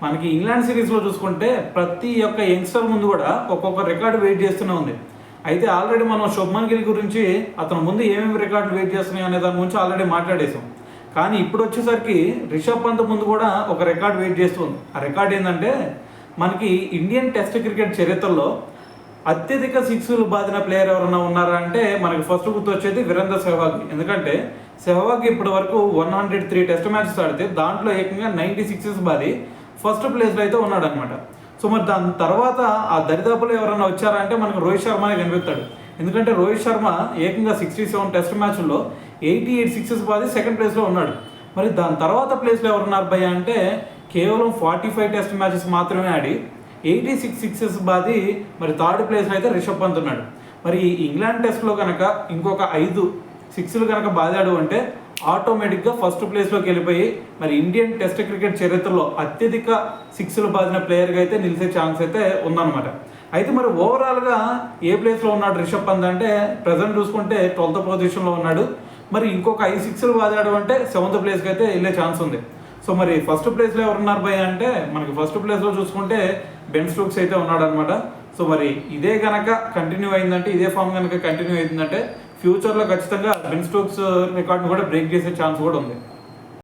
మనకి ఇంగ్లాండ్ సిరీస్లో చూసుకుంటే ప్రతి ఒక్క యంగ్స్టర్ ముందు కూడా ఒక్కొక్క రికార్డు వెయిట్ చేస్తూనే ఉంది. అయితే ఆల్రెడీ మనం శుభ్మన్ గిల్ గురించి అతను ముందు ఏమేమి రికార్డులు వెయిట్ చేస్తున్నాయి అనే దాని గురించి ఆల్రెడీ మాట్లాడేసాం. కానీ ఇప్పుడు వచ్చేసరికి రిషబ్ పంత్ ముందు కూడా ఒక రికార్డ్ వెయిట్ చేస్తుంది. ఆ రికార్డ్ ఏంటంటే మనకి ఇండియన్ టెస్ట్ క్రికెట్ చరిత్రలో అత్యధిక సిక్స్లు బాదిన ప్లేయర్ ఎవరైనా ఉన్నారా అంటే మనకి ఫస్ట్ గుర్తు వచ్చేది వీరేంద్ర సెహ్వాగ్. ఎందుకంటే సెహ్వాగ్ ఇప్పటి వరకు 103 టెస్ట్ మ్యాచెస్ ఆడితే దాంట్లో ఏకంగా 96 బాది ఫస్ట్ ప్లేస్లో అయితే ఉన్నాడు అనమాట. సో మరి దాని తర్వాత ఆ దరిదాపులో ఎవరైనా వచ్చారా అంటే మనకు రోహిత్ శర్మనే కనిపిస్తాడు. ఎందుకంటే రోహిత్ శర్మ ఏకంగా 67 టెస్ట్ మ్యాచ్ల్లో 88 సిక్సెస్ బాది సెకండ్ ప్లేస్లో ఉన్నాడు. మరి దాని తర్వాత ప్లేస్లో ఎవరున్నారు భయ్య అంటే కేవలం 45 టెస్ట్ మ్యాచెస్ మాత్రమే ఆడి 86 సిక్సెస్ బాది మరి థర్డ్ ప్లేస్లో అయితే రిషబ్ పంత్ ఉన్నాడు. మరి ఇంగ్లాండ్ టెస్ట్లో కనుక ఇంకొక 5 సిక్స్లు కనుక బాదాడు అంటే ఆటోమేటిక్గా ఫస్ట్ ప్లేస్లోకి వెళ్ళిపోయి మరి ఇండియన్ టెస్ట్ క్రికెట్ చరిత్రలో అత్యధిక సిక్స్లు బాదిన ప్లేయర్గా అయితే నిలిచే ఛాన్స్ అయితే ఉందన్నమాట. అయితే మరి ఓవరాల్గా ఏ ప్లేస్లో ఉన్నాడు రిషబ్ పంత్ అంటే ప్రజెంట్ చూసుకుంటే 12th పొజిషన్లో ఉన్నాడు. మరి ఇంకొక 5 సిక్స్లు బాదాడు అంటే 7th ప్లేస్కి అయితే వెళ్ళే ఛాన్స్ ఉంది. సో మరి ఫస్ట్ ప్లేస్లో ఎవరున్నారు భయ్య అంటే మనకి ఫస్ట్ ప్లేస్లో చూసుకుంటే బెన్ స్టోక్స్ అయితే ఉన్నాడు అనమాట. సో మరి ఇదే కనుక కంటిన్యూ అయిందంటే ఇదే ఫామ్ కనుక కంటిన్యూ అయిందంటే ఫ్యూచర్లో ఖచ్చితంగా బెన్ స్టోక్స్ రికార్డ్ని కూడా బ్రేక్ చేసే ఛాన్స్ కూడా ఉంది.